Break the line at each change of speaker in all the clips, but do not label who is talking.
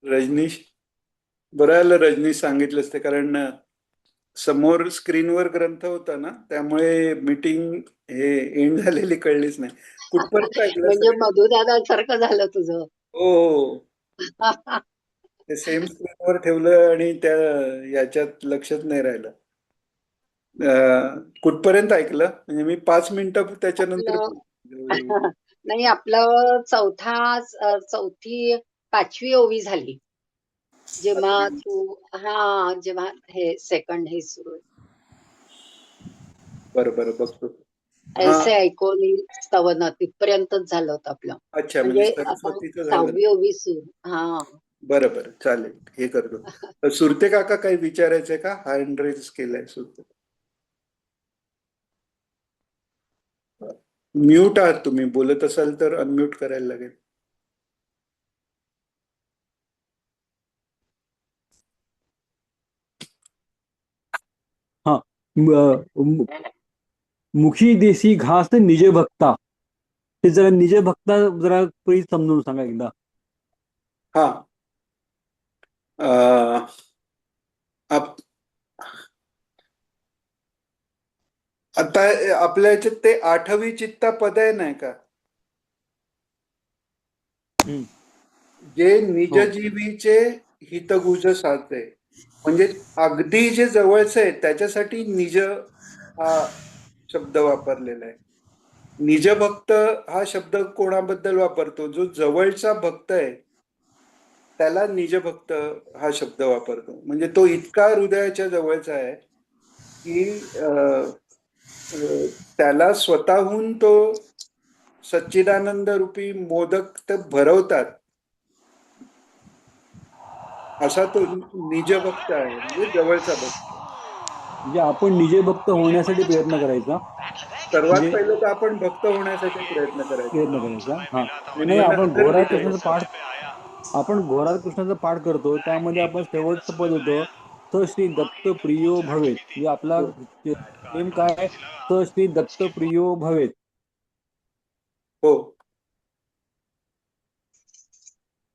रजनीश, बरं झालं रजनीश सांगितलंच ते, कारण समोर स्क्रीनवर ग्रंथ होता ना, त्यामुळे मीटिंग हे एंड झालेली कळलीच नाही. कुठपर्यंत ऐकलं
म्हणजे
सगळं?
मधुदादासारखं झालं तुझं.
हो हो. ते सेम स्क्रीनवर ठेवलं आणि त्या याच्यात लक्षच नाही राहिलं. कुठपर्यंत ऐकलं म्हणजे मी 5 मिनिटं त्याच्यानंतर
आपलं
जवळजवळ.
नाही, आपलं चौथी पाचवी ओवी झाली जेव्हा तू, जेव्हा हे सेकंड हे सुरू
बरं बरं बघतो. हा.
ऐसे ऐको स्तवन तिथपर्यंतच झालं होतं आपलं.
अच्छा, म्हणजे
म्हणजे आता
सरस्वतीचं झालं.
6वी ओवी सुरू. हा.
बरं बरं, चालेल, हे करतो. सुरते काका काही विचारायचंय का? हँड रेज केलाय सुरते. म्यूट आहात तुम्ही, बोलत असाल तर अनम्यूट करायला लागेल.
हाँ मुखी देसी घास निजे भक्ता, ते जरा निजे भक्ता जरा प्लीज समजून सांगा एकदा.
हा. आप आता आपल्या याच्यात ते 8वी चित्ता पद आहे नाही का, जे
हो.
निजजीवीचे हितगुज साधे, म्हणजे अगदी जे जवळचं आहे त्याच्यासाठी निज हा शब्द वापरलेला आहे. निजभक्त हा शब्द कोणाबद्दल वापरतो? जो जवळचा भक्त आहे त्याला निजभक्त हा शब्द वापरतो. म्हणजे तो इतका हृदयाच्या जवळचा आहे की त्याला स्वतःहून तो सच्चिदानंद रूपी मोदक ते भरवतात, असा तो निजभक्त आहे, म्हणजे जवळचा भक्त.
म्हणजे आपण निजे भक्त होण्यासाठी प्रयत्न करायचा.
सर्वात
म्हणजे
पहिलं तर आपण भक्त होण्यासाठी प्रयत्न करायचा
प्रयत्न करायचा. हा.
आणि
नाही,
मग
आपण
नंतर
घोराळ कृष्णाचा
निजभक्त.
पाठ आपण घोराळ कृष्णाचा पाठ करतो, त्यामध्ये आपण शेवटचं पद होतो, स श्री दत्त प्रियो भवेत. म्हणजे आपला
हो
नेम काय आहे? स श्री दत्त प्रियो भवेत.
हो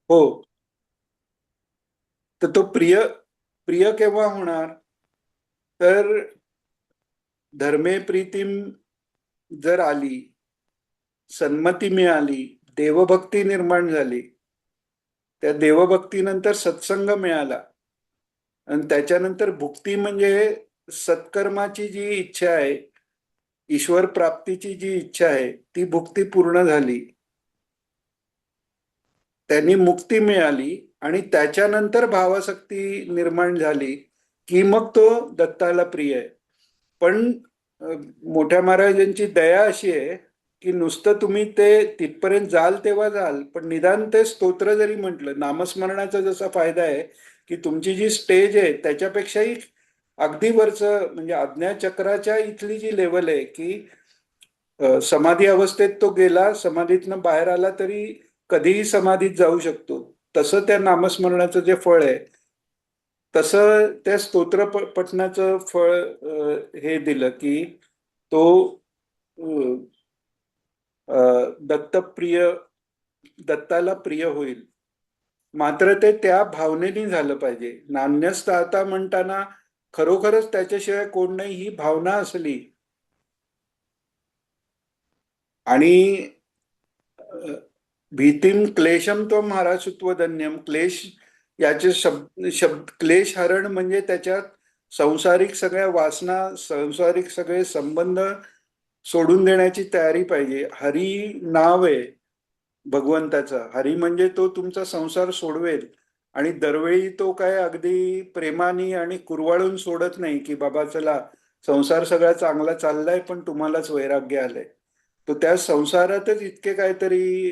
हो. तर तो प्रिय प्रिय केव्हा होणार? तर धर्मे प्रीतीम जर आली, सन्मती मिळाली, देवभक्ती निर्माण झाली, त्या देवभक्तीनंतर सत्संग मिळाला आणि त्याच्यानंतर भुक्ती म्हणजे सत्कर्माची जी इच्छा आहे, ईश्वर प्राप्तीची जी इच्छा आहे, ती भुक्ती पूर्ण झाली, त्यांनी मुक्ती मिळाली आणि त्याच्यानंतर भावासक्ती निर्माण झाली की मग तो दत्ताला प्रिय आहे. पण मोठ्या महाराजांची दया अशी आहे की नुसतं तुम्ही ते तिथपर्यंत जाल तेव्हा जाल, पण निदान ते स्तोत्र जरी म्हटलं, नामस्मरणाचा जसा फायदा आहे की तुमची जी स्टेज आहे त्याच्यापेक्षाही अगदी वरचं, म्हणजे आज्ञाचक्राच्या इथली जी लेवल आहे की समाधी अवस्थेत तो गेला, समाधीतनं बाहेर आला तरी कधीही समाधीत जाऊ शकतो, तसं त्या नामस्मरणाचं जे फळ आहे तसं त्या स्तोत्र पठणाचं फळ हे दिलं की तो दत्तप्रिय, दत्ताला प्रिय होईल. मात्र ते त्या भावनेने झालं पाहिजे. नान्यस्त आता म्हणताना खरोखरच त्याच्याशिवाय कोण नाही ही भावना असली आणि भीतीम क्लेशम तो महाराजत्व धन्यम, क्लेश याचे शब्द शब्द क्लेश हरण म्हणजे त्याच्यात संसारिक सगळ्या वासना, संसारिक सगळे संबंध सोडून देण्याची तयारी पाहिजे. हरी नाव आहे भगवंताचा, हरी म्हणजे तो तुमचा संसार सोडवेल आणि दरवेळी तो काय अगदी प्रेमाने आणि कुरवाळून सोडत नाही की बाबा चला संसार सगळा चांगला चाललाय पण तुम्हालाच वैराग्य आलंय. तो त्या संसारातच इतके काहीतरी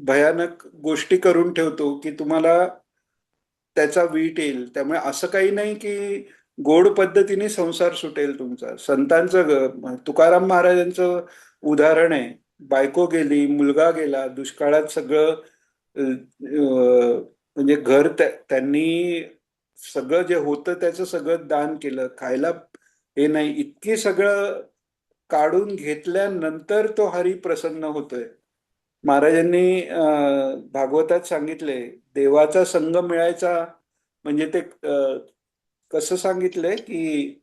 भयानक गोष्टी करून ठेवतो की तुम्हाला त्याचा वीट येईल. त्यामुळे असं काही नाही की गोड पद्धतीने संसार सुटेल तुमचा. संतांचं तुकाराम महाराजांचं उदाहरण आहे. बायको गेली, मुलगा गेला, दुष्काळात सगळं म्हणजे घर त्यांनी सगळं जे होतं त्याचं सगळं दान केलं, खायला हे नाही, इतकी सगळं काढून घेतल्यानंतर तो हरी प्रसन्न होतोय. महाराजांनी भागवतात सांगितले, देवाचा संग मिळायचा म्हणजे ते कसं सांगितलंय की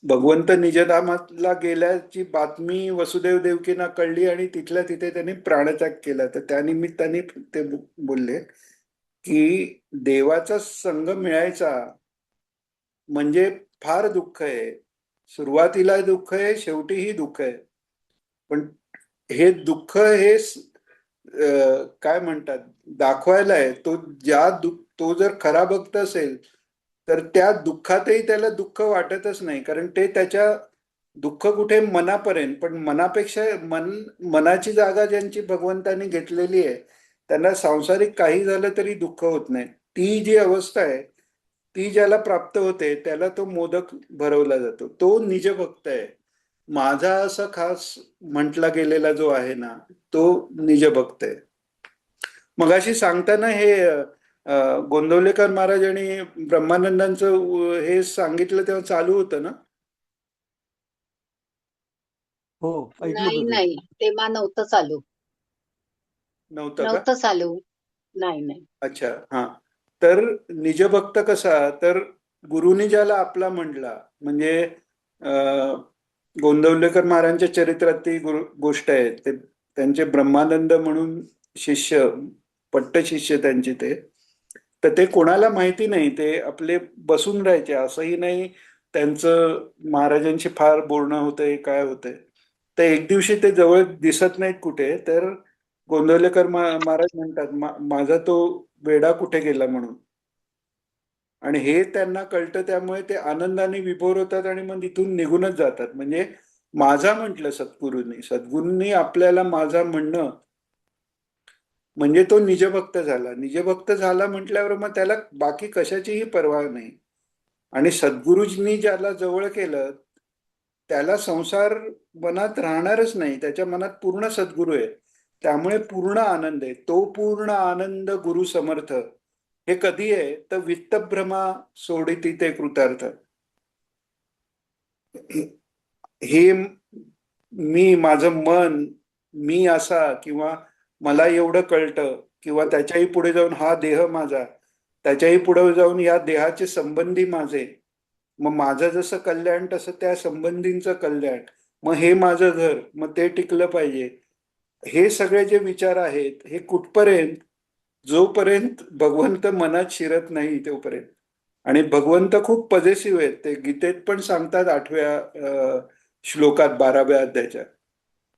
भगवंत निजधामाला गेल्याची बातमी वसुदेव देवकींना कळली आणि तिथल्या तिथे त्यांनी प्राणत्याग केला. तर त्या निमित्ताने ते बोलले की देवाचा संग मिळायचा म्हणजे फार दुःख आहे. सुरुवातीला दुःख आहे, शेवटीही दुःख आहे. पण हे दुःख हे काय म्हणतात, दाखवायला आहे. तो जर खरा भक्त असेल तर त्या दुःखातही त्याला दुःख वाटतच नाही, कारण ते त्याच्या दुःख कुठे मनापर्यंत, पण मनापेक्षा मनाची जागा ज्यांची भगवंतानी घेतलेली आहे त्यांना सांसारिक काही झालं तरी दुःख होत नाही. ती जी अवस्था आहे ती ज्याला प्राप्त होते त्याला तो मोदक भरवला जातो, तो निजभक्त आहे. माझा असा खास म्हटला गेलेला जो आहे ना तो निजभक्त आहे. मगाशी सांगताना हे गोंदवलेकर महाराज आणि ब्रह्मानंदांचं हे सांगितलं तेव्हा चालू होतं ना?
हो, ऐकलं
नाही
होतं ते.
नाही, तेव्हा नव्हतं चालू.
नव्हतं का?
नव्हतं चालू. नाही नाही.
अच्छा, हा. तर निजभक्त कसा, तर गुरुनी ज्याला आपला म्हणला, म्हणजे गोंदवलेकर महाराजांच्या चरित्रात ती गोष्ट आहे. ते त्यांचे ब्रह्मानंद म्हणून शिष्य, पट्ट शिष्य त्यांचे ते, तर ते कोणाला माहिती नाही, ते आपले बसून राहायचे. असंही नाही त्यांचं महाराजांशी फार बोलणं होतंय काय होतंय. तर एक दिवशी ते जवळ दिसत नाहीत कुठे, तर गोंदवलेकर महाराज म्हणतात, माझा तो वेडा कुठे गेला म्हणून. आणि हे त्यांना कळतं, त्यामुळे ते आनंदाने विभोर होतात आणि मग तिथून निघूनच जातात. म्हणजे माझा म्हटलं सद्गुरूंनी आपल्याला माझा म्हणणं म्हणजे तो निजभक्त झाला. निजभक्त झाला म्हटल्यावर मग त्याला बाकी कशाचीही पर्वा नाही. आणि सद्गुरूंनी ज्याला जवळ केलं त्याला संसार मनात राहणारच नाही, त्याच्या मनात पूर्ण सद्गुरू आहे. त्यामुळे पूर्ण आनंद आहे. तो पूर्ण आनंद गुरु समर्थ. हे कधी आहे तर वित्तभ्रमा सोडिती ते कृतार्थ. हे मी, माझं मन, मी असा, किंवा मला एवढं कळतं, किंवा त्याच्याही पुढे जाऊन हा देह माझा, त्याच्याही पुढे जाऊन या देहाचे संबंधी माझे, मग माझं जसं कल्याण तसं त्या संबंधींचं कल्याण, मग हे माझं घर, मग ते टिकलं पाहिजे. हे सगळे जे विचार आहेत हे कुठपर्यंत, जोपर्यंत भगवंत मनात शिरत नाही तोपर्यंत. आणि भगवंत खूप पॉझिटिव्ह आहेत. ते गीतेत पण सांगतात 8व्या श्लोकात 12व्या अध्यायाच्या,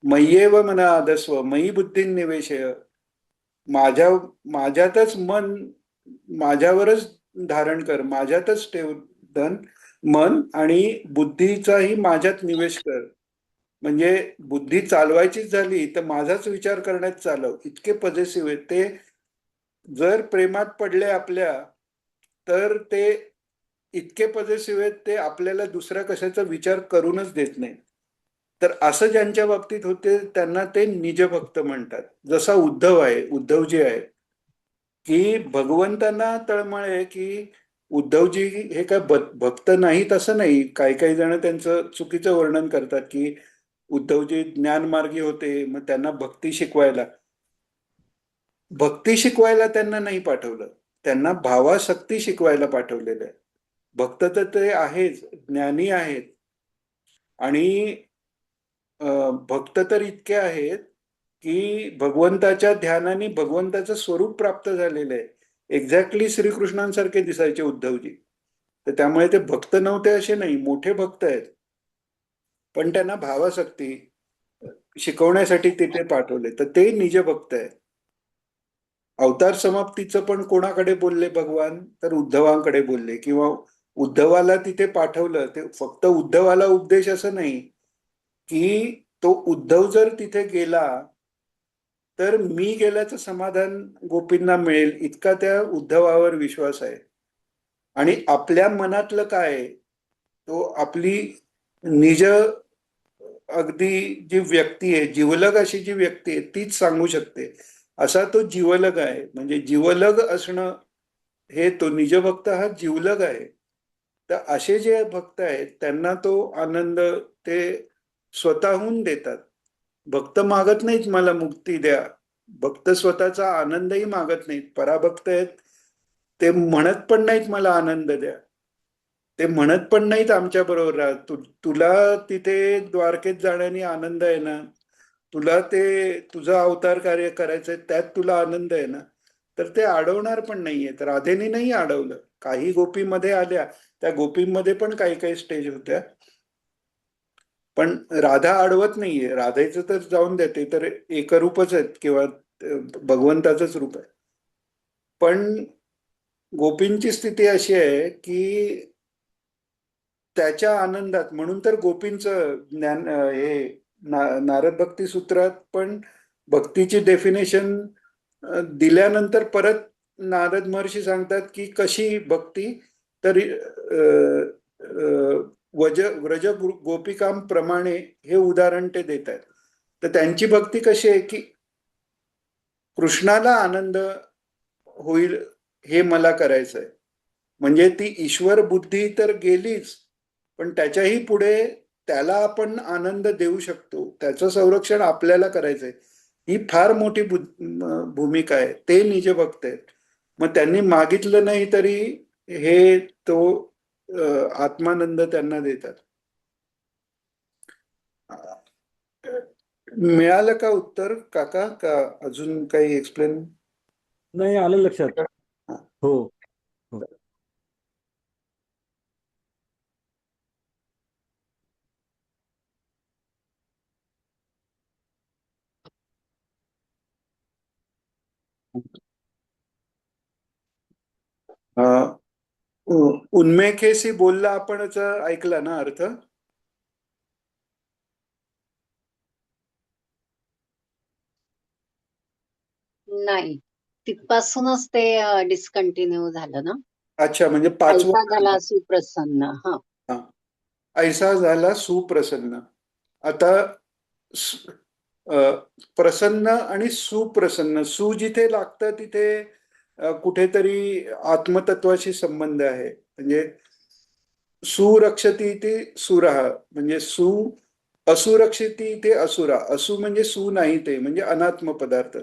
मय्येव मन आदस्व मयी बुद्धी निवेशय. माझ्यातच मन, माझ्यावरच धारण कर, माझ्यातच ठेव धन मन, आणि बुद्धीचाही माझ्यात निवेश कर. म्हणजे बुद्धी चालवायचीच झाली तर माझाच विचार करण्यात चालव. इतके पॉझिटिव्ह आहेत ते. जर प्रेमात पडले आपल्या तर ते इतके पॉझिटिव्ह आहेत, ते आपल्याला दुसऱ्या कशाचा विचार करूनच देत नाही. तर असं ज्यांच्या बाबतीत होते त्यांना ते निजभक्त म्हणतात. जसा उद्धव आहे, उद्धवजी आहे, की भगवंतांना तळमळ आहे की उद्धवजी हे काय भक्त नाहीत असं नाही. काही काही जण त्यांचं चुकीचं वर्णन करतात की उद्धवजी ज्ञानमार्गी होते, मग त्यांना भक्ती शिकवायला त्यांना नाही पाठवलं, त्यांना भावाशक्ती शिकवायला पाठवलेलं आहे. भक्त तर ते आहेच, ज्ञानी आहेत. आणि भक्त तर इतके आहेत की भगवंताच्या ध्यानाने भगवंताचं स्वरूप प्राप्त झालेलं आहे. एक्झॅक्टली श्रीकृष्णांसारखे दिसायचे उद्धवजी. तर त्यामुळे ते भक्त नव्हते असे नाही, मोठे भक्त आहेत. पण त्यांना भावाशक्ती शिकवण्यासाठी तिथे पाठवले, तर ते निजभक्त आहे. अवतार समाप्तीचं पण कोणाकडे बोलले भगवान, तर उद्धवांकडे बोलले, किंवा उद्धवाला तिथे पाठवलं. ते फक्त उद्धवाला उपदेश असं नाही की तो उद्धव जर तिथे गेला तर मी गेल्याचं समाधान गोपींना मिळेल, इतका त्या उद्धवावर विश्वास आहे. आणि आपल्या मनातलं काय, तो आपली निज अगदी जी व्यक्ती आहे, जिवलग अशी जी व्यक्ती आहे तीच सांगू शकते. असा तो जिवलग आहे. म्हणजे जिवलग असणं हे, तो निजभक्त हा जिवलग आहे. तर असे जे भक्त आहेत त्यांना तो आनंद ते स्वतःहून देतात. भक्त मागत नाहीत मला मुक्ती द्या, भक्त स्वतःचा आनंदही मागत नाहीत. पराभक्त आहेत ते म्हणत पण नाहीत मला आनंद द्या, ते म्हणत पण नाहीत आमच्या बरोबर राहा. तुला तिथे द्वारकेत जाण्याने आनंद आहे ना, तुला ते तुझं अवतार कार्य करायचंय त्यात तुला आनंद आहे ना, तर ते अडवणार पण नाहीयेत. राधेने नाही अडवलं. काही गोपीमध्ये आल्या, त्या गोपीमध्ये पण काही काही स्टेज होत्या, पण राधा अडवत नाहीये. राधेचं तर जाऊन देते, तर एकरूपच आहेत किंवा भगवंताचंच रूप आहे. पण गोपींची स्थिती अशी आहे की त्याच्या आनंदात, म्हणून तर गोपींचं ज्ञान हे नारद भक्ती सूत्रात पण भक्तीची डेफिनेशन दिल्यानंतर परत नारद महर्षी सांगतात की कशी भक्ती, तर व्रज गोपिकाम प्रमाणे हे उदाहरण ते देत आहेत. तर त्यांची भक्ती कशी आहे की कृष्णाला आनंद होईल हे मला करायचंय. म्हणजे ती ईश्वर बुद्धी तर गेलीच, पण त्याच्याही पुढे त्याला आपण आनंद देऊ शकतो, त्याचं संरक्षण आपल्याला करायचंय. ही फार मोठी भूमिका आहे. ते निजभक्त आहेत. मग त्यांनी मागितलं नाही तरी हे तो आत्मानंद त्यांना देतात. मिळालं का उत्तर काका, का अजून काही एक्सप्लेन?
नाही, आलं लक्षात. हो हो.
उन्मेखेशी बोलला आपणच ऐकला ना अर्थ?
नाही, तिथपासूनच ते डिस्कंटिन्यू झालं ना.
अच्छा, म्हणजे
ऐसा
पाचवा.
झाला सुप्रसन्न. हा.
हा. ऐसा झाला सुप्रसन्न. आता प्रसन्न आणि सुप्रसन्न, सु जिथे लागतं तिथे कुठेतरी आत्मतत्वाशी संबंध आहे. म्हणजे सुरक्षती ते सुरहा, म्हणजे असुरक्षिती ते असुरा. असु म्हणजे सु नाही, ते म्हणजे अनात्म पदार्थ.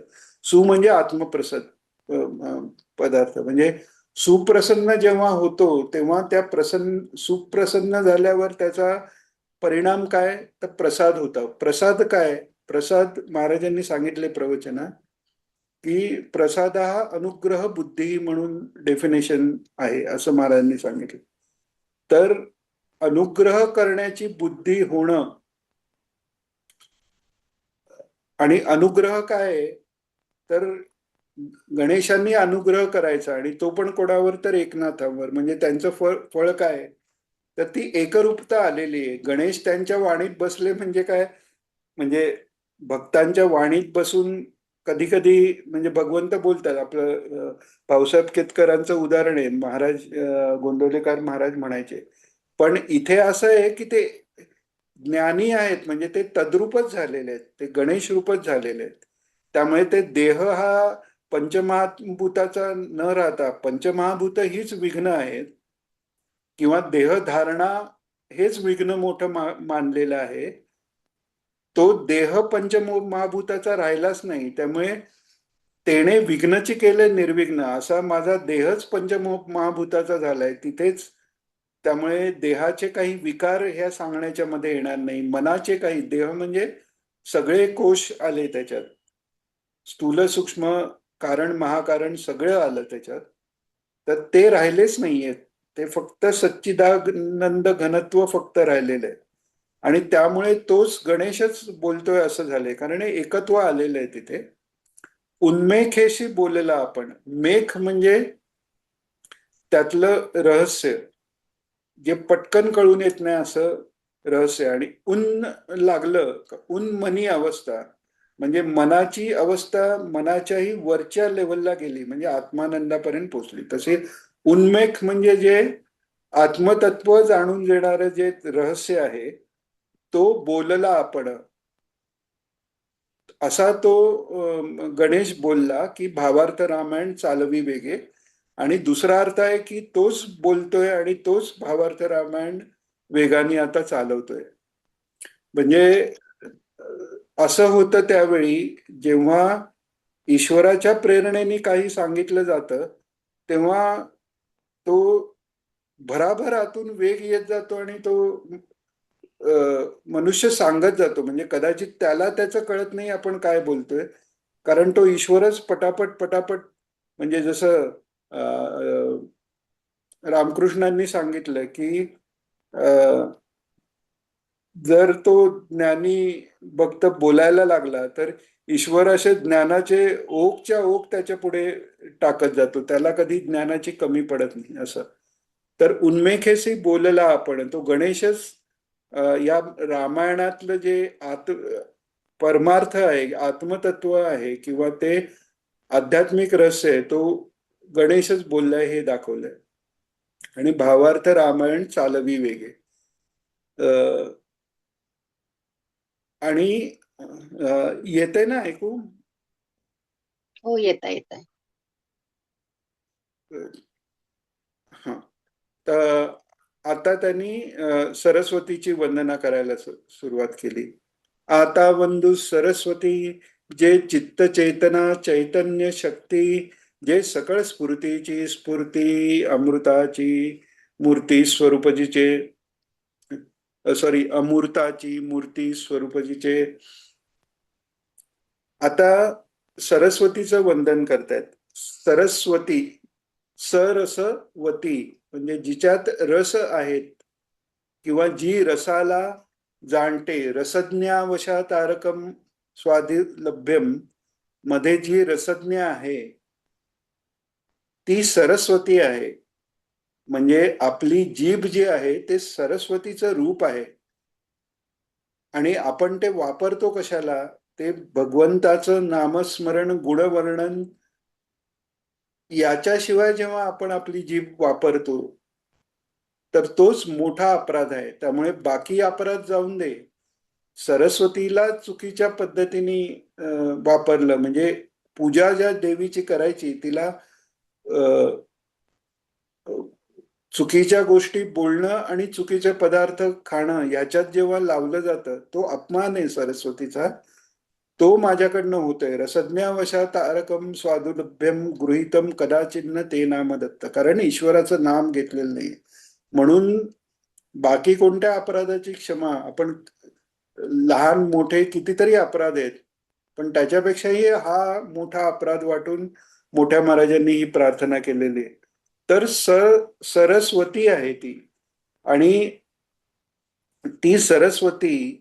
सु म्हणजे आत्मप्रसन्न पदार्थ. म्हणजे सुप्रसन्न जेव्हा होतो तेव्हा त्या सुप्रसन्न झाल्यावर त्याचा परिणाम काय, तर प्रसाद होता. प्रसाद काय? प्रसाद महाराजांनी सांगितले प्रवचनात की प्रसाद हा अनुग्रह बुद्धी म्हणून डेफिनेशन आहे, असं महाराजांनी सांगितलं. तर अनुग्रह करण्याची बुद्धी होणं, आणि अनुग्रह काय आहे, तर गणेशांनी अनुग्रह करायचा आणि तो पण कोणावर, तर एकनाथावर. म्हणजे त्यांचं फळ काय, तर ती एकरूपता आलेली आहे. गणेश त्यांच्या वाणीत बसले म्हणजे काय, म्हणजे भक्तांच्या वाणीत बसून कधी कधी म्हणजे भगवंत बोलतात. आपलं भाऊसाहेब केतकरांचं उदाहरण आहे. महाराज गोंदवलेकर महाराज म्हणायचे, पण इथे असं आहे की ते ज्ञानी आहेत, म्हणजे ते तद्रूपच झालेले आहेत, ते गणेश रूपच झालेले आहेत. त्यामुळे ते देह हा पंचमहाभूताचा न राहता, पंचमहाभूत हीच विघ्न आहेत किंवा देहधारणा हेच विघ्न मोठं मानलेलं आहे. तो देह पंचमहाभूताचा राहिलाच नाही. त्यामुळे तेने विघ्नची केले निर्विघ्न, असा माझा देहच पंचमहाभूताचा झालाय तिथेच. त्यामुळे देहाचे काही विकार ह्या सांगण्याच्या मध्ये येणार नाही. मनाचे काही, देह म्हणजे सगळे कोश आले त्याच्यात, स्थूल सूक्ष्म कारण महाकारण सगळं आलं त्याच्यात. तर ते राहिलेच नाहीयेत. ते फक्त सच्चिदानंद घनत्व फक्त राहिलेलं आहे. आणि त्यामुळे तोच गणेशच बोलतोय असं झालंय, कारण हे एकत्व आलेलं आहे तिथे. उन्मेखेशी बोलला आपण. मेख म्हणजे त्यातलं रहस्य, जे पटकन कळून येत नाही असं रहस्य. आणि उन लागलं, उन्मनी अवस्था म्हणजे मनाची अवस्था मनाच्याही वरच्या लेवलला गेली, म्हणजे आत्मानंदापर्यंत पोहोचली. तसे उन्मेख म्हणजे जे आत्मतत्व जाणून घेणारं जे रहस्य आहे, तो बोलला आपण, असा तो गणेश बोलला की भावार्थ रामायण चालवी वेगे. आणि दुसरा अर्थ आहे की तोच बोलतोय आणि तोच भावार्थ रामायण वेगाने आता चालवतोय. म्हणजे असं होतं त्यावेळी जेव्हा ईश्वराच्या प्रेरणेने काही सांगितलं जातं तेव्हा तो भराभर आतून वेग येत जातो आणि तो मनुष्य सांगत जातो. म्हणजे कदाचित त्याला त्याचं कळत नाही आपण काय बोलतोय, कारण तो ईश्वरच पटापट पटापट म्हणजे जसं रामकृष्णांनी सांगितलं की जर तो ज्ञानी भक्त बोलायला लागला तर ईश्वर असे ज्ञानाचे ओघच्या ओघ त्याच्या पुढे टाकत जातो, त्याला कधी ज्ञानाची कमी पडत नाही असं. तर उन्मेखेसी बोलला आपण, तो गणेशच या रामायणातलं जे परमार्थ आहे, आत्मतत्व आहे किंवा ते आध्यात्मिक रहस्य आहे, तो गणेशच बोललाय हे दाखवलंय. आणि भावार्थ रामायण चालवी वेगे. आणि येते ना ऐकू?
हो, येत आहे.
हा. तर आता त्यांनी सरस्वतीची वंदना करायला सुरुवात केली. आता वंदू सरस्वती, जे चित्त चेतना चैतन्य शक्ती, जे सकळ स्फूर्तीची स्फूर्ती अमृताची मूर्ती स्वरूपजीचे अमूर्ताची मूर्ती स्वरूपजीचे. आता सरस्वतीचं वंदन करतायत. सरस्वती, सरसवती म्हणजे जिच्यात रस आहेत किंवा जी रसाला जाणते, रसज्ञावशा तारकम स्वादिलभ्यम मध्ये जी रसज्ञ आहे ती सरस्वती आहे. म्हणजे आपली जीभ जी आहे ते सरस्वतीचं रूप आहे. आणि आपण ते वापरतो कशाला? ते भगवंताचं नामस्मरण गुणवर्णन याच्याशिवाय जेव्हा आपण आपली जीभ वापरतो तर तोच मोठा अपराध आहे. त्यामुळे बाकी अपराध जाऊन दे, सरस्वतीला चुकीच्या पद्धतीने वापरलं म्हणजे पूजा ज्या देवीची करायची तिला चुकीच्या गोष्टी बोलणं आणि चुकीचे पदार्थ खाणं याच्यात जेव्हा लावलं जातं तो अपमान आहे सरस्वतीचा. तो माझ्याकडनं होतोय. रसज्ञावशा तारकम स्वादुलभ्यम गृहीतम कदाचिन्न ते नाम दत्त. कारण ईश्वराचं नाम घेतलेलं नाही म्हणून. बाकी कोणत्या अपराधाची क्षमा आपण, लहान मोठे कितीतरी अपराध आहेत पण त्याच्यापेक्षाही हा मोठा अपराध वाटून मोठ्या महाराजांनी ही प्रार्थना केलेली आहे. तर सरस्वती आहे ती. आणि ती सरस्वती,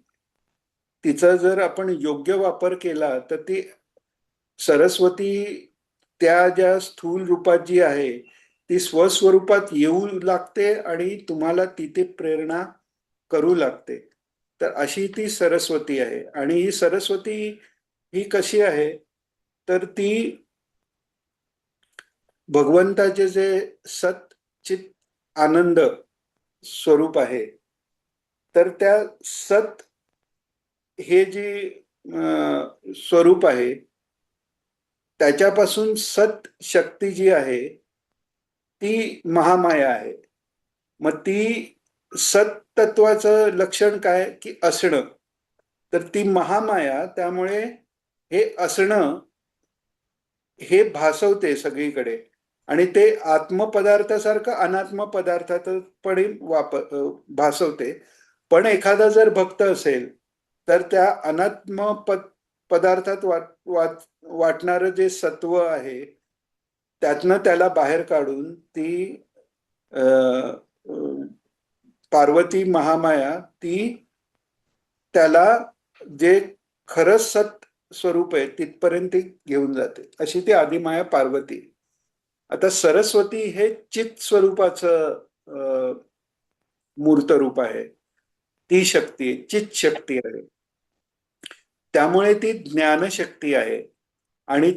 तिचा जर आपण योग्य वापर केला तर ती सरस्वती त्या ज्या स्थूल रूपात जी आहे ती स्वस्वरूपात येऊ लागते आणि तुम्हाला तिथे प्रेरणा करू लागते. तर अशी ती सरस्वती आहे. आणि ही सरस्वती ही कशी आहे तर ती भगवंताचे जे सत चित आनंद स्वरूप आहे तर त्या सत हे जे स्वरूप आहे त्याच्यापासून सत शक्ती जी आहे ती महामाया आहे. मग ती सत्तत्वाचं लक्षण काय की असणं. तर ती महामाया, त्यामुळे हे असणं हे भासवते सगळीकडे आणि ते आत्मपदार्थासारखं अनात्म पदार्थात पण भासवते. पण एखादा जर भक्त असेल तर त्या अनात्म पदार्थात वाटणारं जे सत्व आहे त्यातनं त्याला बाहेर काढून ती पार्वती महामाया ती त्याला जे खरं सत स्वरूप आहे तिथपर्यंत घेऊन जाते. अशी ती आदिमाया पार्वती. आता सरस्वती हे चित स्वरूपाचं मूर्त रूप आहे. ती शक्ती चित शक्ती आहे. त्यामुळे ती ज्ञानशक्ती आहे. आणि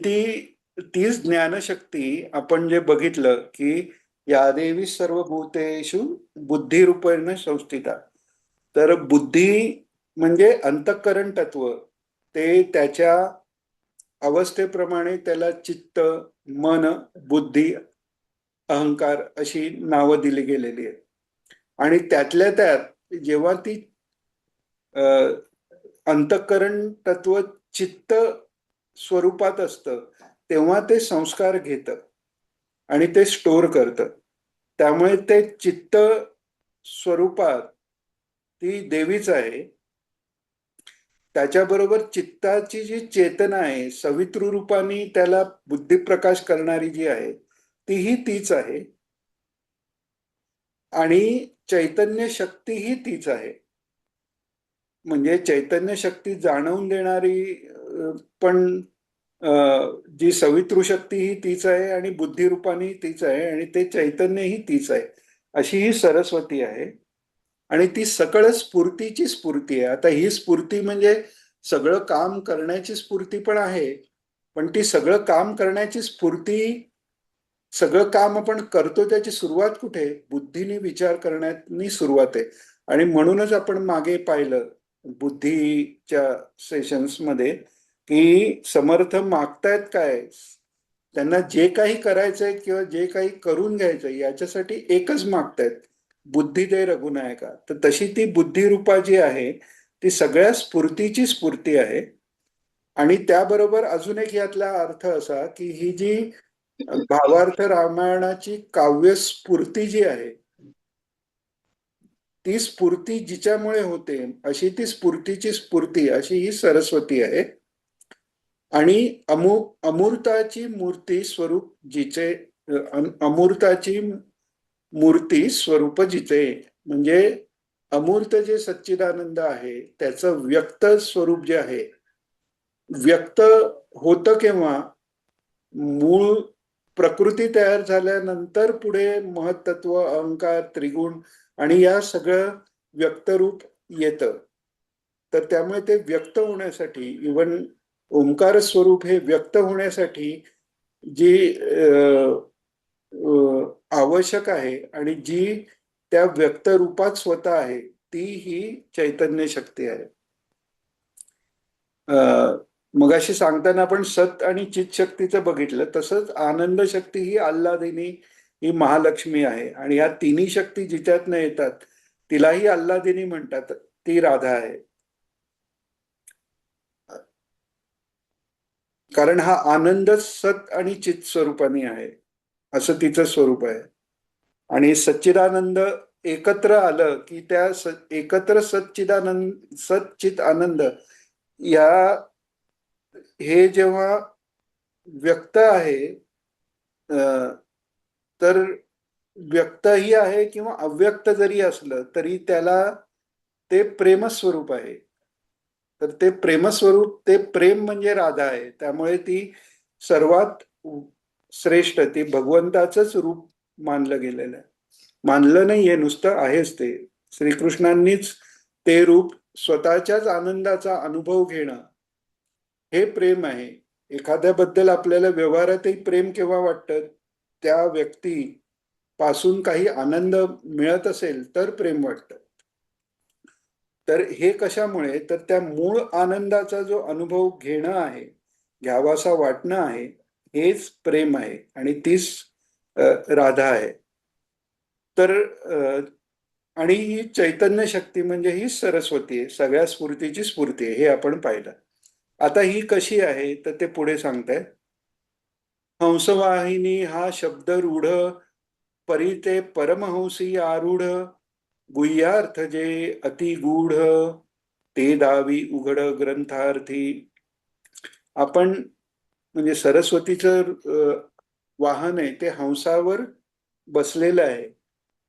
तीच ज्ञानशक्ती आपण जे बघितलं की या देवी सर्व भूतेषु बुद्धिरूपेण संस्थिता. तर बुद्धी म्हणजे अंतःकरण तत्व, ते त्याच्या अवस्थेप्रमाणे त्याला चित्त, मन, बुद्धी, अहंकार अशी नावं दिली गेलेली आहेत. आणि त्यातल्या त्यात जेव्हा ती अंतःकरण तत्व चित्त स्वरूपात असतं तेव्हा ते संस्कार घेतं आणि ते स्टोअर करतं. त्यामुळे ते चित्त स्वरूपात ती देवीच आहे. त्याच्याबरोबर चित्ताची जी चेतना आहे, सवितृ रूपाने त्याला बुद्धिप्रकाश करणारी जी आहे, तीही तीच आहे. आणि चैतन्य शक्ती ही तीच आहे. म्हणजे चैतन्य शक्ती जाणवून देणारी पण जी सवितृ शक्ती ही तीच आहे आणि बुद्धिरूपाने तीच आहे आणि ते चैतन्य ही तीच आहे. अशी ही सरस्वती आहे. आणि ती सकळ स्फूर्तीची स्फूर्ती आहे. आता ही स्फूर्ती म्हणजे सगळं काम करण्याची स्फूर्ती पण आहे, पण ती सगळं काम करण्याची स्फूर्ती, सगळं काम आपण करतो त्याची सुरुवात कुठे? बुद्धीने विचार करण्यानी सुरुवात आहे. आणि म्हणूनच आपण मागे पाहिलं बुद्धीच्या सेशन्समध्ये की समर्थ मागतायत काय? त्यांना जे काही करायचंय किंवा जे काही करून घ्यायचंय याच्यासाठी एकच मागतायत, बुद्धी दे रघुनायका. तर तशी ती बुद्धिरूपा जी आहे ती सगळ्या स्फूर्तीची स्फूर्ती आहे. आणि त्याबरोबर अजून एक यातला अर्थ असा की ही जी भावार्थ रामायणाची काव्य स्फूर्ती जी आहे, ती स्फूर्ती जिच्यामुळे होते अशी ती स्फूर्तीची स्फूर्ती अशी ही सरस्वती आहे. आणि अमूर्ताची मूर्ती स्वरूप जिचे, अमूर्ताची मूर्ती स्वरूप जिचे, म्हणजे अमूर्त जे सच्चिदानंद आहे त्याचं व्यक्त स्वरूप जे आहे, व्यक्त होतं केव्हा? मूळ प्रकृती तयार झाल्यानंतर पुढे महत्त्व, अहंकार, त्रिगुण आणि या सगळं व्यक्तरूप येतं. तर त्यामुळे ते व्यक्त होण्यासाठी, इवन ओंकार स्वरूप हे व्यक्त होण्यासाठी जी आवश्यक आहे आणि जी त्या व्यक्त रूपात स्वतः आहे ती ही चैतन्य शक्ती आहे. मगाशी सांगताना आपण सत आणि चित शक्तीचं बघितलं, तसंच आनंद शक्ती ही आल्हादिनी ही महालक्ष्मी आहे. आणि या तिन्ही शक्ती जिच्यातनं येतात तिलाही आल्हादिनी म्हणतात, ती राधा आहे. कारण हा आनंद सत आणि चित स्वरूपाने आहे, असं तिचं स्वरूप आहे. आणि सच्चिदानंद एकत्र आलं की त्या एकत्र सच्चिदानंद, सच्चित आनंद या हे जेव्हा व्यक्त आहे, तर व्यक्तही आहे किंवा अव्यक्त जरी असलं तरी त्याला ते प्रेमस्वरूप आहे. तर ते प्रेमस्वरूप, ते प्रेम म्हणजे राधा आहे. त्यामुळे ती सर्वात श्रेष्ठ, ती भगवंताचंच रूप मानलं गेलेलं आहे. मानलं नाहीये, नुसतं आहेच ते. श्रीकृष्णांनीच ते रूप स्वतःच्याच आनंदाचा अनुभव घेणं हे प्रेम आहे. एखाद्याबद्दल आपल्याला व्यवहारातही प्रेम केव्हा वाटतं? त्या व्यक्ती पासून काही आनंद मिळत असेल तर प्रेम वाटतं. तर हे कशामुळे? तर त्या मूळ आनंदाचा जो अनुभव घेणं आहे, घ्यावासा वाटणं आहे, हेच प्रेम आहे आणि तीच राधा आहे. तर आणि ही चैतन्य शक्ती म्हणजे ही सरस्वती आहे, सगळ्या स्फूर्तीची स्फूर्ती आहे, हे आपण पाहिलं. आता ही कशी आहे तर ते पुढे सांगताय. हंसवाहिनी हा शब्द रूढ, परी ते परमहंसी आरूढ, गुह्यार्थ जे अतिगूढ, ते दावी उघड ग्रंथार्थी. आपण म्हणजे सरस्वतीचं वाहन आहे ते हंसावर बसलेलं आहे,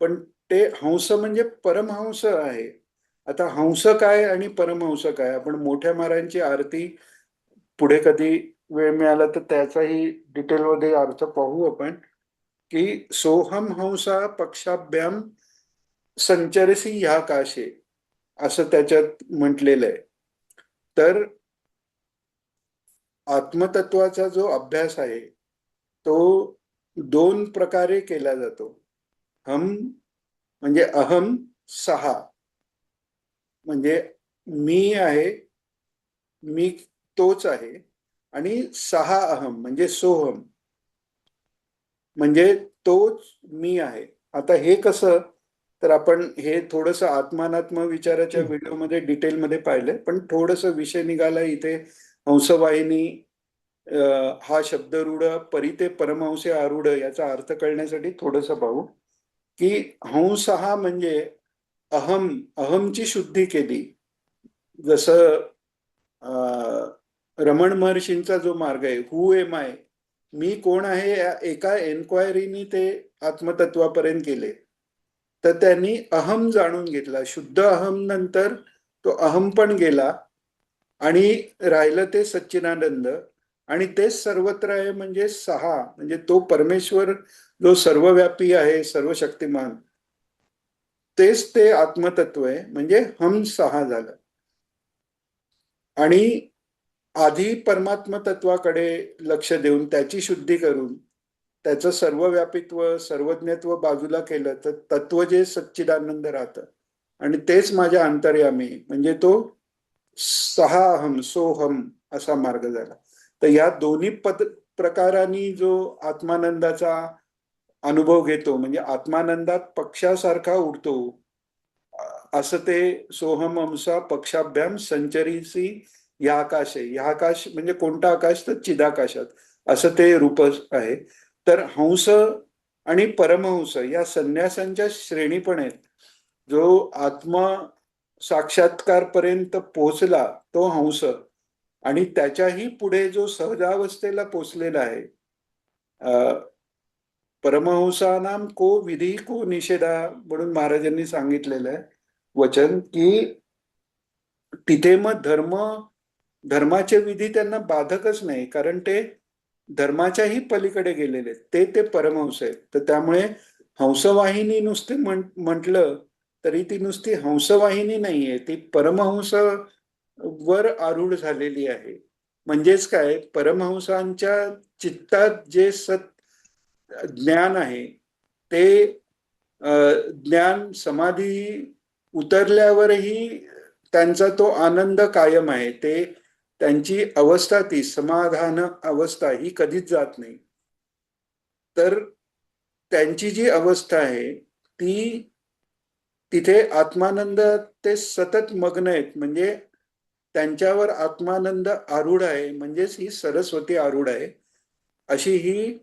पण ते हंस म्हणजे परमहंस आहे. आता हंस काय आणि परमहंस काय? आपण मोठ्या महाराजांची आरती पुढे कधी वेळ मिळाला तर त्याचाही डिटेलमध्ये अर्थ पाहू आपण, की सोहम हंसा पक्षाभ्याम संचरसी ह्या काशे, असं त्याच्यात म्हटलेलं आहे. तर आत्मतत्वाचा जो अभ्यास आहे तो दोन प्रकारे केला जातो. हम म्हणजे अहम, सहा म्हणजे मी आहे, मी तोच आहे, आणि सहा अहम म्हणजे सोहम म्हणजे तोच मी आहे. आता हे कसं? तर आपण हे थोडंसं आत्मानात्म विचाराच्या व्हिडिओमध्ये डिटेलमध्ये पाहिलंय, पण थोडंसं विषय निघाला इथे हंसवाहिनी हा शब्दरूढ परिते परमहंसे आरूढ याचा अर्थ कळण्यासाठी थोडंसं पाहू की हंस हा म्हणजे अहमची शुद्धी केली. जसं रमण महर्षींचा जो मार्ग आहे, हु एम आय, मी कोण आहे, या एका एन्क्वायरीनी ते आत्मतत्वापर्यंत गेले. तर त्यांनी अहम जाणून घेतला. शुद्ध अहम नंतर तो अहम पण गेला आणि राहिलं ते सच्चिदानंद, आणि तेच सर्वत्र आहे म्हणजे सहा, म्हणजे तो परमेश्वर जो सर्वव्यापी आहे, सर्वशक्तिमान, तेच ते आत्मतत्व आहे, म्हणजे हम सहा झालं. आणि आधी परमात्म तत्वाकडे लक्ष देऊन त्याची शुद्धी करून त्याचं सर्वव्यापित्व सर्वज्ञत्व बाजूला केलं तर तत्व जे सच्चिदानंद राहतं, आणि तेच माझ्या अंतर्यामी, म्हणजे तो सहा अहम सोहम असा मार्ग झाला. तर या दोन्ही प्रकारांनी जो आत्मानंदाचा अनुभव घेतो, म्हणजे आत्मानंदात पक्षासारखा उडतो, असं ते सोहम अंसा पक्षाभ्याम संचरीसी या आकाश आहे. या आकाश म्हणजे कोणता आकाश, तर चिदाकाशात, असं ते रूप आहे. तर हंस आणि परमहंस या संन्यासांच्या श्रेणी पण आहेत. जो आत्म साक्षात्कारपर्यंत पोहोचला तो हंस, आणि त्याच्याही पुढे जो सहजावस्थेला पोचलेला आहे, परमहंसानाम को विधी को निषेधा म्हणून महाराजांनी सांगितलेलं आहे वचन, की तिथे मग धर्माचे विधी त्यांना बाधकच नाही, कारण ते धर्माच्याही पलीकडे गेलेले, ते परमहंस आहेत. तर त्यामुळे हंसवाहिनी नुसते म्हटलं तरी ती नुसती हंसवाहिनी नाहीये, ती परमहंस वर आरूढ झालेली आहे. म्हणजेच काय, परमहंसांच्या चित्तात जे ज्ञान आहे ते ज्ञान समाधी उतरल्यावरही त्यांचा तो आनंद कायम आहे. ते त्यांची अवस्था, ती समाधान अवस्था ही कधीच जात नाही. तर त्यांची जी अवस्था आहे ती, तिथे आत्मानंद ते सतत मग्न आहेत, म्हणजे त्यांच्यावर आत्मानंद आरूढ आहे, म्हणजेच ही सरस्वती आरूढ आहे. अशी ही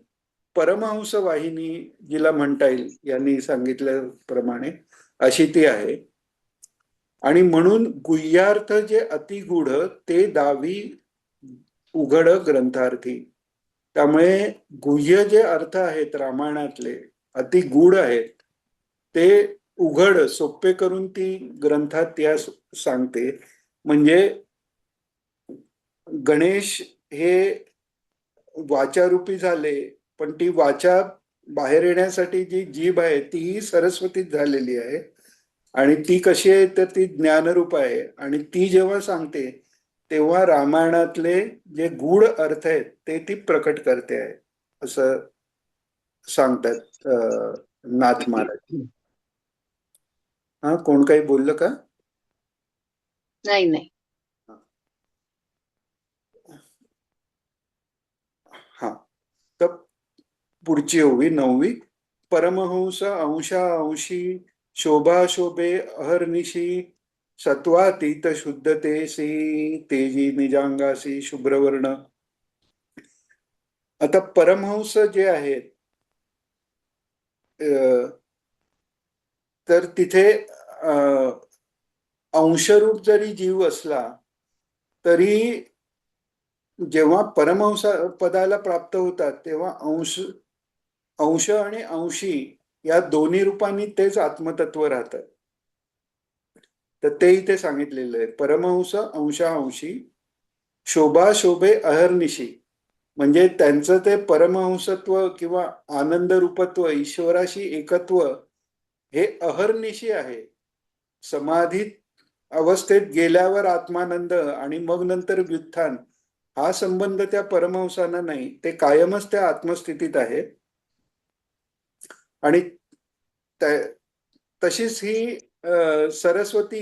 परमहंस वाहिनी जिला म्हणता येईल, यांनी सांगितल्याप्रमाणे अशी ती आहे. आणि म्हणून गुह्यार्थ जे अतिगूढ ते दावी उघड ग्रंथार्थी. त्यामुळे गुह्य जे अर्थ आहेत रामायणातले अतिगूढ आहेत, ते उघड सोपे करून ती ग्रंथात त्या सांगते. म्हणजे गणेश हे वाचारूपी झाले, पण ती वाचा बाहेर येण्यासाठी जी जीभ आहे तीही सरस्वतीच झालेली आहे. आणि ती कशी आहे, तर ती ज्ञानरूप आहे, आणि ती जेव्हा सांगते तेव्हा रामायणातले जे गूढ अर्थ आहेत ते ती प्रकट करते आहे, असं सांगतात नाथ महाराज. हा, कोण काही बोललं का?
नाही नाही.
हा, तर पुढची होवी 9वी. परमहंस अंशा अंशी शोभा शोभे अहर्निशी सत्वातीत शुद्धतेसी तेजी निजांगासी शुभ्रवर्ण. आता परमहंस जे आहेत, तर तिथे अंशरूप जरी जीव असला तरी जेव्हा परमहंस पदाला प्राप्त होतात तेव्हा अंश आणि अंशी या दोन्ही रूपांनी तेच आत्मतत्व राहतं. तर ते इथे सांगितलेलं आहे. परमहंस अंशांशी शोभा शोभे अहर्निशी, म्हणजे त्यांचं ते परमहंसत्व किंवा आनंद रूपत्व, ईश्वराशी एकत्व हे अहर्निशी आहे. समाधीत अवस्थेत गेल्यावर आत्मानंद आणि मग नंतर व्युत्थान, हा संबंध त्या परमहंसांना नाही. ते कायमच त्या आत्मस्थितीत आहे. आणि तशीच ही सरस्वती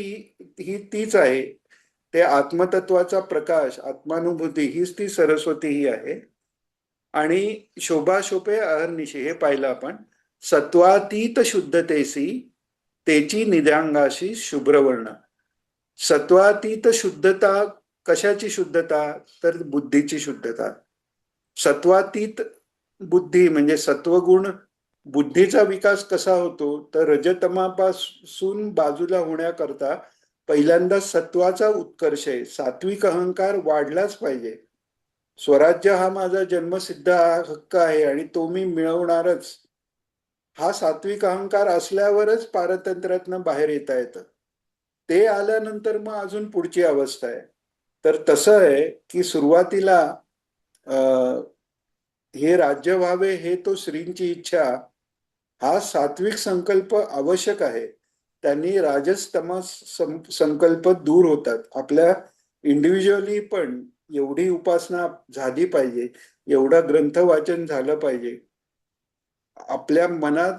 ही तीच आहे. ते आत्मतत्वाचा प्रकाश, आत्मानुभूती हीच ती सरस्वती ही आहे. आणि शोभा शोभे अहर्निशी हे पाहिलं आपण. सत्वातीत शुद्धतेसी तेची निजांगाशी शुभ्रवर्ण. सत्वातीत शुद्धता कशाची शुद्धता? तर बुद्धीची शुद्धता. सत्वातीत बुद्धी म्हणजे सत्वगुण बुद्धीचा विकास कसा होतो? तर रजतमापासून बाजूला होण्याकरता पहिल्यांदा सत्वाचा उत्कर्ष आहे. सात्विक अहंकार वाढलाच पाहिजे. स्वराज्य हा माझा जन्मसिद्ध हक्क आहे आणि तो मी मिळवणारच, हा सात्विक अहंकार असल्यावरच पारतंत्र्यातनं बाहेर येता येतं. ते आल्यानंतर मग अजून पुढची अवस्था आहे. तर तसं आहे की सुरुवातीला हे राज्य व्हावे हे तो श्रींची इच्छा, हा सात्विक संकल्प आवश्यक आहे. त्यांनी राजस तमस संकल्प दूर होतात. आपल्या इंडिव्हिज्युअली पण एवढी उपासना झाली पाहिजे, एवढं ग्रंथ वाचन झालं पाहिजे, आपल्या मनात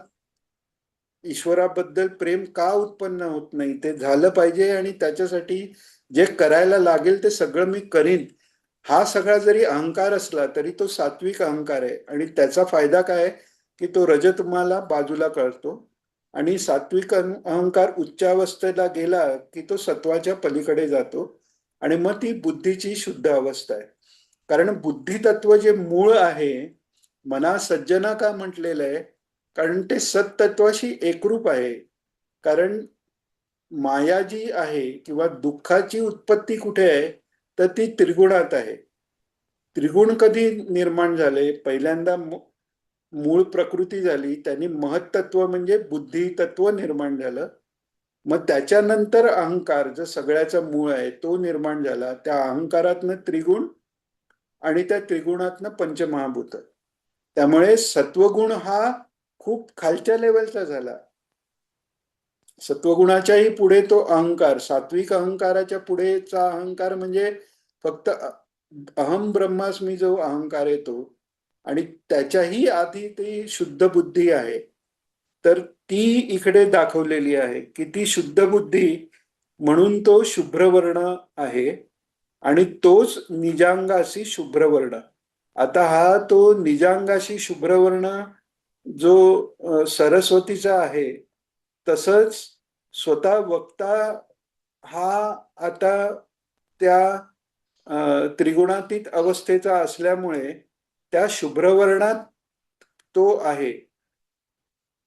ईश्वराबद्दल प्रेम का उत्पन्न होत नाही ते झालं पाहिजे. आणि त्याच्यासाठी जे करायला लागेल ते सगळं मी करीन, हा सगळा जरी अहंकार असला तरी तो सात्विक अहंकार आहे. आणि त्याचा फायदा काय की तो रजतमाला बाजूला करतो आणि सात्विक अहंकार उच्चावस्थेला गेला की तो सत्वाच्या पलीकडे जातो आणि मग ती बुद्धीची शुद्ध अवस्था आहे. कारण बुद्धितत्व जे मूळ आहे, मना सज्जना का म्हटलेलं आहे? कारण ते सत्तत्वाशी एकरूप आहे. कारण माया जी आहे किंवा दुःखाची उत्पत्ती कुठे आहे? तर ती त्रिगुणात आहे. त्रिगुण कधी निर्माण झाले? पहिल्यांदा मूळ प्रकृती झाली, त्यांनी महत्त्व म्हणजे बुद्धितत्व निर्माण झालं. मग त्याच्यानंतर अहंकार जो सगळ्याचा मूळ आहे तो निर्माण झाला. त्या अहंकारातनं त्रिगुण आणि त्या त्रिगुणातनं पंचमहाभूत. त्यामुळे सत्वगुण हा खूप खालच्या लेवलचा झाला. सत्वगुणाच्याही पुढे तो अहंकार, सात्विक अहंकाराच्या पुढेचा अहंकार म्हणजे फक्त अहम ब्रह्मास्मी जो अहंकार येतो, आणि त्याच्याही आधी ती शुद्ध बुद्धी आहे. तर ती इकडे दाखवलेली आहे की ती शुद्ध बुद्धी, म्हणून तो शुभ्रवर्ण आहे आणि तोच निजांगाशी शुभ्रवर्ण. आता हा तो निजांगाशी शुभ्रवर्ण जो सरस्वतीचा आहे, तसंच स्वतः वक्ता हा आता त्या त्रिगुणातीत अवस्थेचा असल्यामुळे त्या शुभ्रवर्णात तो आहे.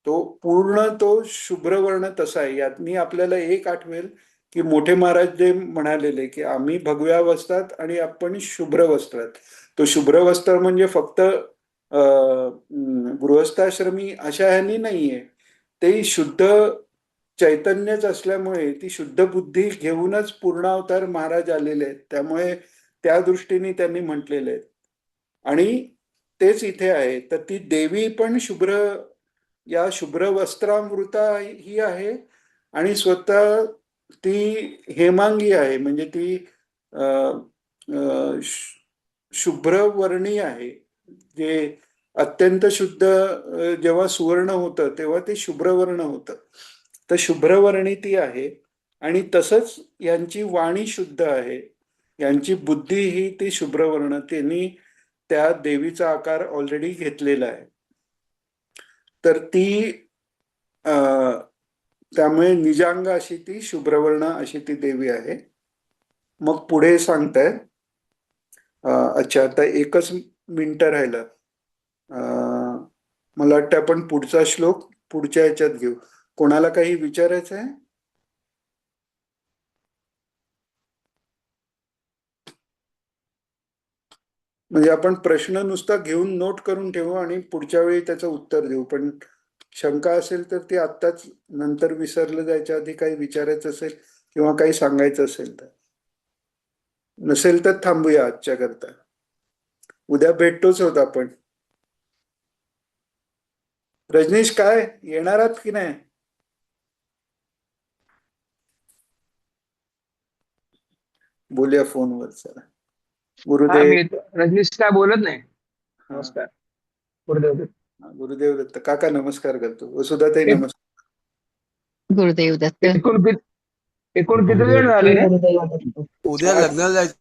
तो पूर्ण तो शुभ्रवर्ण तसा आहे. यातनी आपल्याला एक आठवेल की मोठे महाराज जे म्हणालेले की आम्ही भगव्या वस्त्रात आणि आपण शुभ्र वस्त्रात. तो शुभ्र वस्त्र म्हणजे फक्त गृहस्थाश्रमी अशा ह्यांनी नाहीये. ते शुद्ध चैतन्यच असल्यामुळे ती शुद्ध बुद्धी घेऊनच पूर्णावतार महाराज आलेले आहेत. त्यामुळे त्या दृष्टीने त्यांनी म्हटलेले आहेत. आणि तेच इथे आहे. तर ती देवी पण शुभ्र, या शुभ्र वस्त्रामृता ही आहे आणि स्वतः ती हेमांगी आहे. म्हणजे ती शुभ्रवर्णी आहे. जे अत्यंत शुद्ध जेव्हा सुवर्ण होतं तेव्हा ते शुभ्रवर्ण होतं. तर शुभ्रवर्णी ती आहे. आणि तसंच यांची वाणी शुद्ध आहे, यांची बुद्धी ही ती शुभ्रवर्ण, त्यांनी त्या देवीचा आकार ऑलरेडी घेतलेला आहे. तर ती त्यामुळे निजांग अशी ती शुभ्रवर्ण अशी ती देवी आहे. मग पुढे सांगतायत. अच्छा, आता एकच मिनिटं राहिलं. मला वाटतं आपण पुढचा श्लोक पुढच्या ह्याच्यात घेऊ. कोणाला काही विचारायचं आहे? म्हणजे आपण प्रश्न नुसता घेऊन नोट करून ठेवू आणि पुढच्या वेळी त्याचं उत्तर देऊ. पण शंका असेल तर ती आत्ताच, नंतर विसरलं जायच्या आधी काही विचारायचं असेल किंवा काही सांगायचं असेल तर. नसेल तर थांबूया आजच्या करता. उद्या भेटतोच होत आपण. रजनीश, काय येणार आहात की नाही? बोलूया फोनवर. चला, गुरुदेव.
रजनीश काय बोलत नाही. नमस्कार. गुरुदेव दत्त.
गुरुदेव दत्त. काका नमस्कार करतो. वसुधाताई नमस्कार.
गुरुदेव दत्त.
एकूण किती जण झाले?
उद्या लग्नाला जायचं.